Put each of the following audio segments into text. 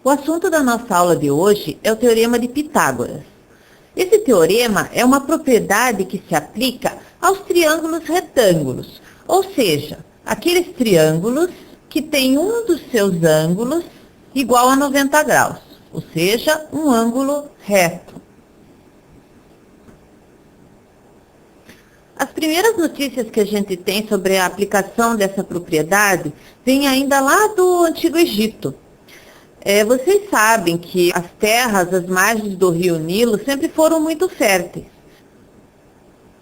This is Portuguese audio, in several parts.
O assunto da nossa aula de hoje é o Teorema de Pitágoras. Esse teorema é uma propriedade que se aplica aos triângulos retângulos, ou seja, aqueles triângulos que têm um dos seus ângulos igual a 90 graus, ou seja, um ângulo reto. As primeiras notícias que a gente tem sobre a aplicação dessa propriedade vêm ainda lá do Antigo Egito. Vocês sabem que as terras às margens do rio Nilo sempre foram muito férteis,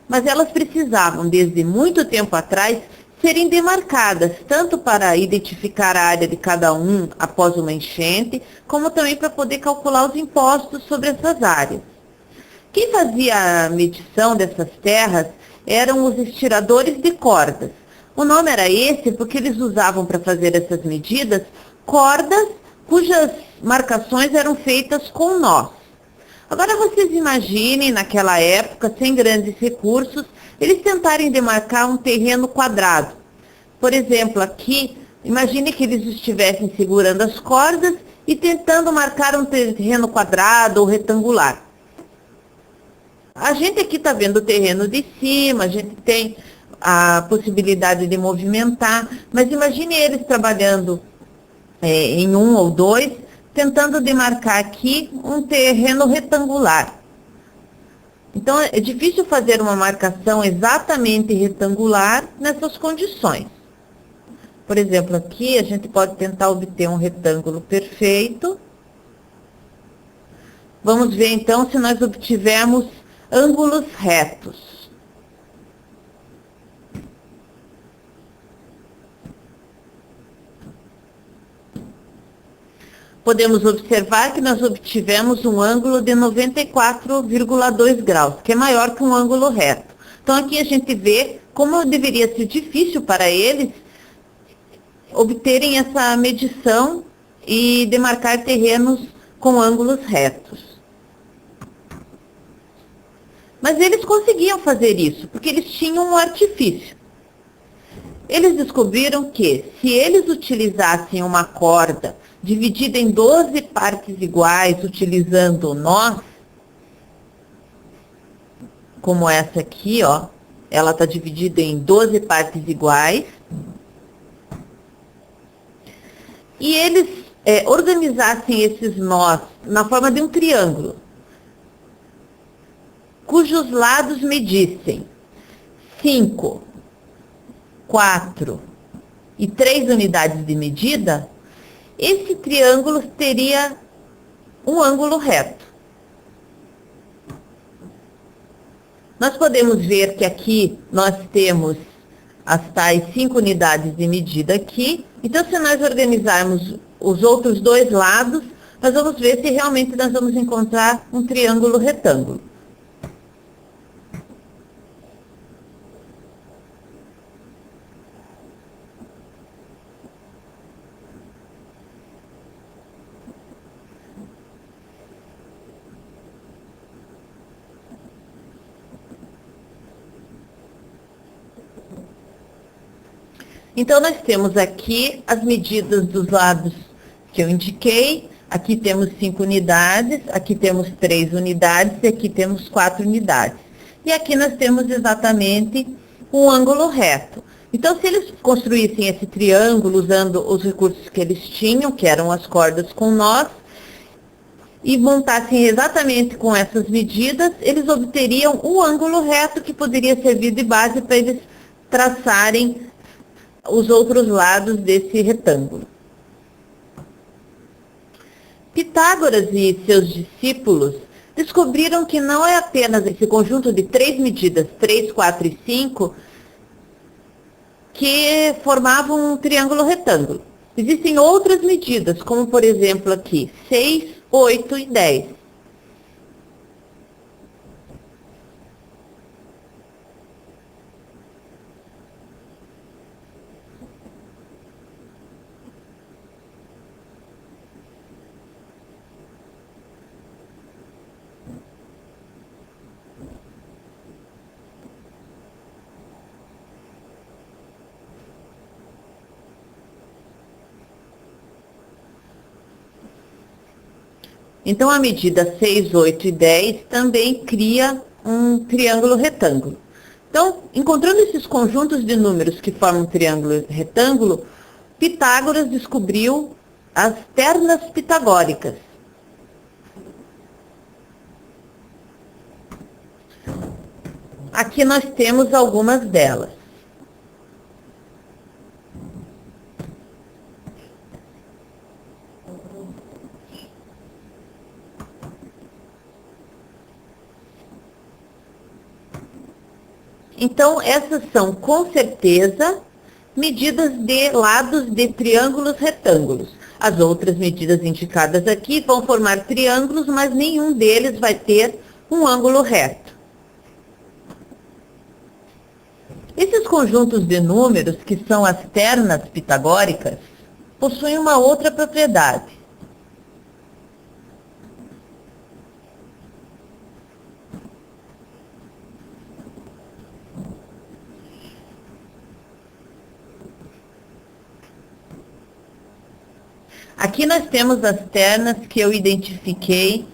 mas elas precisavam, desde muito tempo atrás, serem demarcadas, tanto para identificar a área de cada um após uma enchente, como também para poder calcular os impostos sobre essas áreas. Quem fazia a medição dessas terras eram os estiradores de cordas. O nome era esse porque eles usavam para fazer essas medidas cordas cujas marcações eram feitas com nós. Agora vocês imaginem, naquela época, sem grandes recursos, eles tentarem demarcar um terreno quadrado. Por exemplo, aqui, imagine que eles estivessem segurando as cordas e tentando marcar um terreno quadrado ou retangular. A gente aqui está vendo o terreno de cima, a gente tem a possibilidade de movimentar, mas imagine eles trabalhando em um ou dois, tentando demarcar aqui um terreno retangular. Então, é difícil fazer uma marcação exatamente retangular nessas condições. Por exemplo, aqui a gente pode tentar obter um retângulo perfeito. Vamos ver então se nós obtivermos ângulos retos. Podemos observar que nós obtivemos um ângulo de 94,2 graus, que é maior que um ângulo reto. Então aqui a gente vê como deveria ser difícil para eles obterem essa medição e demarcar terrenos com ângulos retos. Mas eles conseguiam fazer isso, porque eles tinham um artifício. Eles descobriram que, se eles utilizassem uma corda dividida em 12 partes iguais, utilizando nós, como essa aqui, ó, ela está dividida em 12 partes iguais, e eles organizassem esses nós na forma de um triângulo, cujos lados medissem 5, 4 e 3 unidades de medida, esse triângulo teria um ângulo reto. Nós podemos ver que aqui nós temos as tais 5 unidades de medida aqui. Então, se nós organizarmos os outros dois lados, nós vamos ver se realmente nós vamos encontrar um triângulo retângulo. Então, nós temos aqui as medidas dos lados que eu indiquei. Aqui temos 5 unidades, aqui temos 3 unidades e aqui temos 4 unidades. E aqui nós temos exatamente um ângulo reto. Então, se eles construíssem esse triângulo usando os recursos que eles tinham, que eram as cordas com nós, e montassem exatamente com essas medidas, eles obteriam um ângulo reto que poderia servir de base para eles traçarem os outros lados desse retângulo. Pitágoras e seus discípulos descobriram que não é apenas esse conjunto de 3 medidas, 3, 4 e 5, que formavam um triângulo retângulo. Existem outras medidas, como por exemplo aqui, 6, 8 e 10. Então, a medida 6, 8 e 10 também cria um triângulo retângulo. Então, encontrando esses conjuntos de números que formam um triângulo retângulo, Pitágoras descobriu as ternas pitagóricas. Aqui nós temos algumas delas. Então, essas são, com certeza, medidas de lados de triângulos retângulos. As outras medidas indicadas aqui vão formar triângulos, mas nenhum deles vai ter um ângulo reto. Esses conjuntos de números, que são as ternas pitagóricas, possuem uma outra propriedade. Aqui nós temos as ternas que eu identifiquei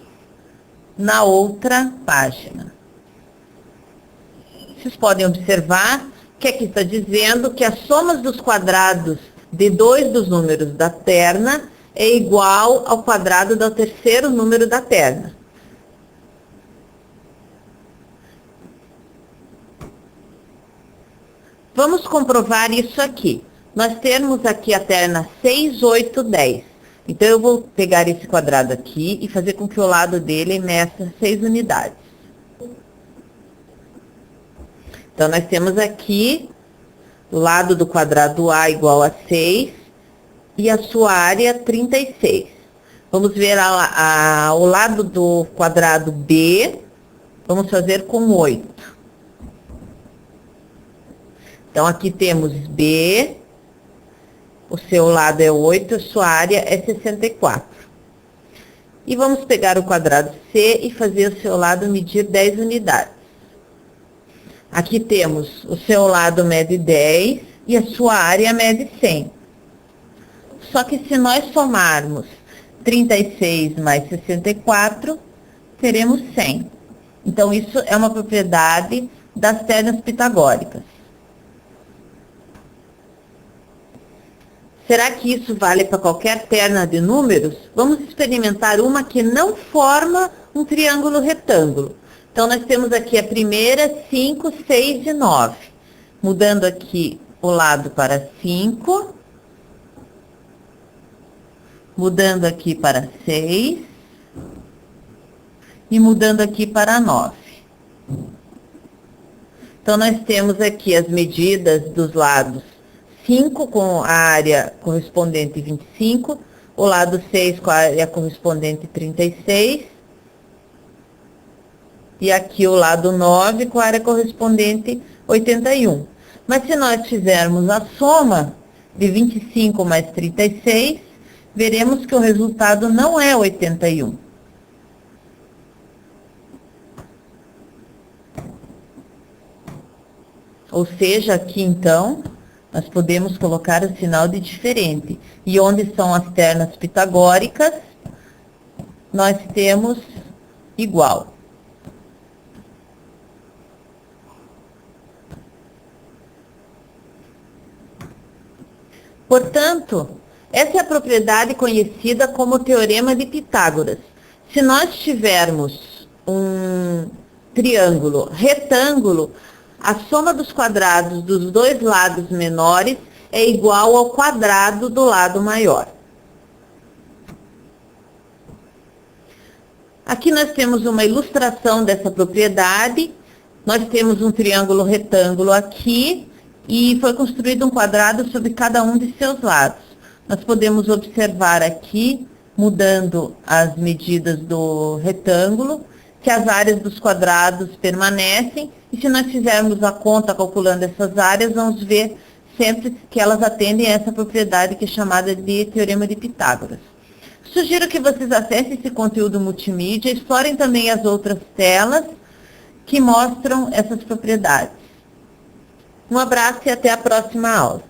na outra página. Vocês podem observar que aqui está dizendo que as somas dos quadrados de dois dos números da terna é igual ao quadrado do terceiro número da terna. Vamos comprovar isso aqui. Nós temos aqui a terna 6, 8, 10. Então, eu vou pegar esse quadrado aqui e fazer com que o lado dele meça 6 unidades. Então, nós temos aqui o lado do quadrado A igual a 6 e a sua área 36. Vamos ver o lado do quadrado B, vamos fazer com 8. Então, aqui temos B, o seu lado é 8, a sua área é 64. E vamos pegar o quadrado C e fazer o seu lado medir 10 unidades. Aqui temos o seu lado mede 10 e a sua área mede 100. Só que se nós somarmos 36 mais 64, teremos 100. Então, isso é uma propriedade das ternas pitagóricas. Será que isso vale para qualquer terna de números? Vamos experimentar uma que não forma um triângulo retângulo. Então, nós temos aqui a primeira, 5, 6 e 9. Mudando aqui o lado para 5. Mudando aqui para 6. E mudando aqui para 9. Então, nós temos aqui as medidas dos lados 5 com a área correspondente 25, o lado 6 com a área correspondente 36, e aqui o lado 9 com a área correspondente 81. Mas se nós fizermos a soma de 25 mais 36, veremos que o resultado não é 81. Ou seja, aqui então, nós podemos colocar o sinal de diferente. E onde são as ternas pitagóricas, nós temos igual. Portanto, essa é a propriedade conhecida como Teorema de Pitágoras. Se nós tivermos um triângulo retângulo, a soma dos quadrados dos dois lados menores é igual ao quadrado do lado maior. Aqui nós temos uma ilustração dessa propriedade. Nós temos um triângulo retângulo aqui e foi construído um quadrado sobre cada um de seus lados. Nós podemos observar aqui, mudando as medidas do retângulo, que as áreas dos quadrados permanecem, e se nós fizermos a conta calculando essas áreas, vamos ver sempre que elas atendem a essa propriedade que é chamada de Teorema de Pitágoras. Sugiro que vocês acessem esse conteúdo multimídia, explorem também as outras telas que mostram essas propriedades. Um abraço e até a próxima aula.